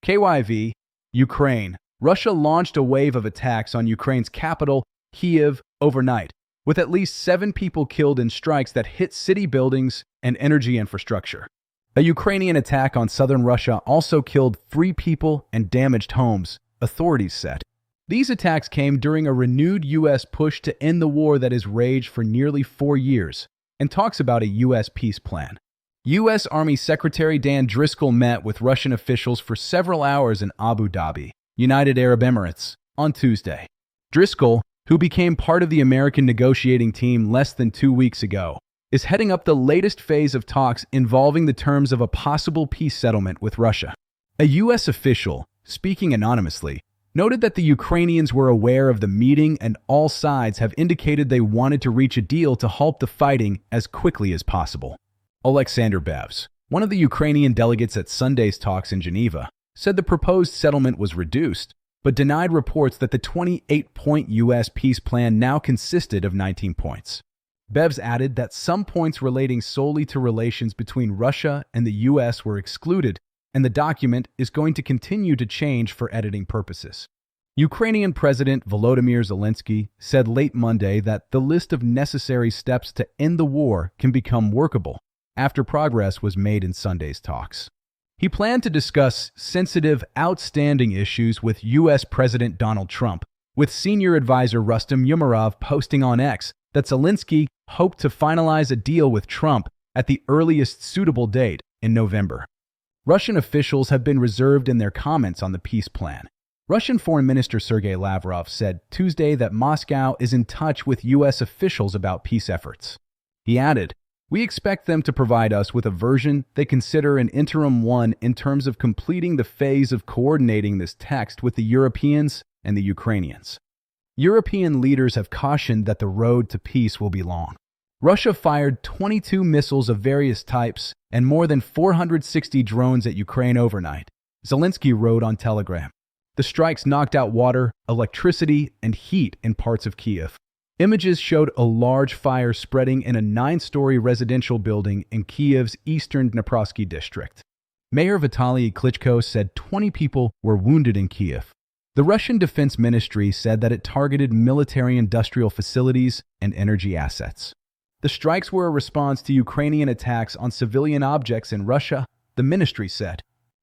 Kyiv, Ukraine. Russia launched a wave of attacks on Ukraine's capital, Kyiv, overnight, with at least 7 people killed in strikes that hit city buildings and energy infrastructure. A Ukrainian attack on southern Russia also killed 3 people and damaged homes, authorities said. These attacks came during a renewed U.S. push to end the war that has raged for nearly 4 years, and talks about a U.S. peace plan. U.S. Army Secretary Dan Driscoll met with Russian officials for several hours in Abu Dhabi, United Arab Emirates, on Tuesday. Driscoll, who became part of the American negotiating team less than 2 weeks ago, is heading up the latest phase of talks involving the terms of a possible peace settlement with Russia. A U.S. official, speaking anonymously, noted that the Ukrainians were aware of the meeting and all sides have indicated they wanted to reach a deal to halt the fighting as quickly as possible. Alexander Bevs, one of the Ukrainian delegates at Sunday's talks in Geneva, said the proposed settlement was reduced, but denied reports that the 28-point U.S. peace plan now consisted of 19 points. Bevs added that some points relating solely to relations between Russia and the U.S. were excluded, and the document is going to continue to change for editing purposes. Ukrainian President Volodymyr Zelenskyy said late Monday that the list of necessary steps to end the war can become workable after progress was made in Sunday's talks. He planned to discuss sensitive, outstanding issues with U.S. President Donald Trump, with senior advisor Rustem Umerov posting on X that Zelenskyy hoped to finalize a deal with Trump at the earliest suitable date in November. Russian officials have been reserved in their comments on the peace plan. Russian Foreign Minister Sergei Lavrov said Tuesday that Moscow is in touch with U.S. officials about peace efforts. He added, "We expect them to provide us with a version they consider an interim one in terms of completing the phase of coordinating this text with the Europeans and the Ukrainians." European leaders have cautioned that the road to peace will be long. Russia fired 22 missiles of various types and more than 460 drones at Ukraine overnight, Zelenskyy wrote on Telegram. The strikes knocked out water, electricity, and heat in parts of Kyiv. Images showed a large fire spreading in a 9-story residential building in Kyiv's eastern Dniprovsky district. Mayor Vitaly Klitschko said 20 people were wounded in Kyiv. The Russian Defense Ministry said that it targeted military-industrial facilities and energy assets. The strikes were a response to Ukrainian attacks on civilian objects in Russia, the ministry said.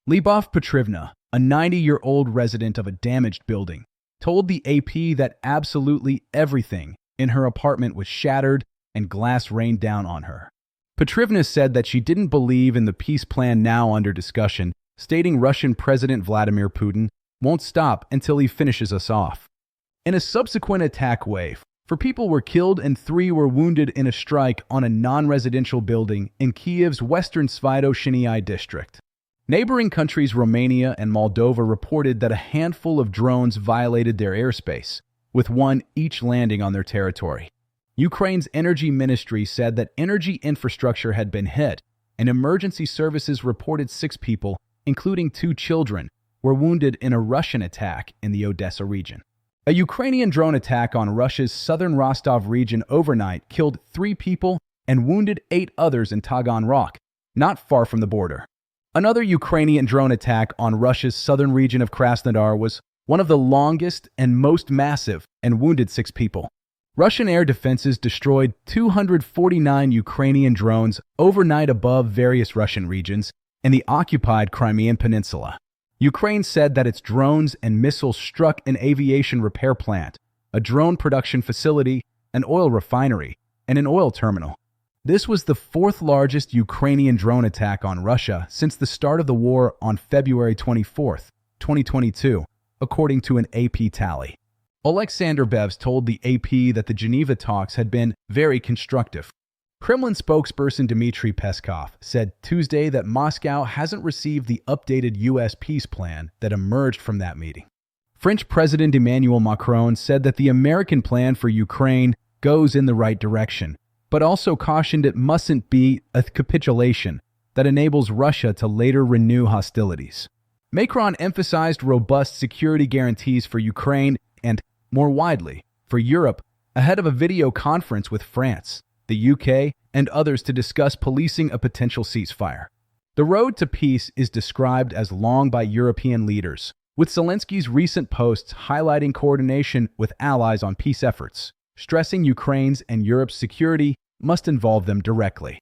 Lyubov Petrivna, a 90-year-old resident of a damaged building, told the AP that absolutely everything in her apartment was shattered and glass rained down on her. Petrivna said that she didn't believe in the peace plan now under discussion, stating Russian President Vladimir Putin won't stop until he finishes us off. In a subsequent attack wave, 4 people were killed and 3 were wounded in a strike on a non-residential building in Kyiv's western Svято-Shinai district. Neighboring countries Romania and Moldova reported that a handful of drones violated their airspace, with 1 each landing on their territory. Ukraine's energy ministry said that energy infrastructure had been hit, and emergency services reported 6 people, including 2 children, were wounded in a Russian attack in the Odessa region. A Ukrainian drone attack on Russia's southern Rostov region overnight killed 3 people and wounded 8 others in Taganrog, not far from the border. Another Ukrainian drone attack on Russia's southern region of Krasnodar was one of the longest and most massive, and wounded 6 people. Russian air defenses destroyed 249 Ukrainian drones overnight above various Russian regions in the occupied Crimean Peninsula. Ukraine said that its drones and missiles struck an aviation repair plant, a drone production facility, an oil refinery, and an oil terminal. This was the 4th largest Ukrainian drone attack on Russia since the start of the war on February 24, 2022, according to an AP tally. Alexander Bevs told the AP that the Geneva talks had been very constructive. Kremlin spokesperson Dmitry Peskov said Tuesday that Moscow hasn't received the updated U.S. peace plan that emerged from that meeting. French President Emmanuel Macron said that the American plan for Ukraine goes in the right direction, but also cautioned it mustn't be a capitulation that enables Russia to later renew hostilities. Macron emphasized robust security guarantees for Ukraine and, more widely, for Europe ahead of a video conference with France, the UK, and others to discuss policing a potential ceasefire. The road to peace is described as long by European leaders, with Zelensky's recent posts highlighting coordination with allies on peace efforts, stressing Ukraine's and Europe's security must involve them directly.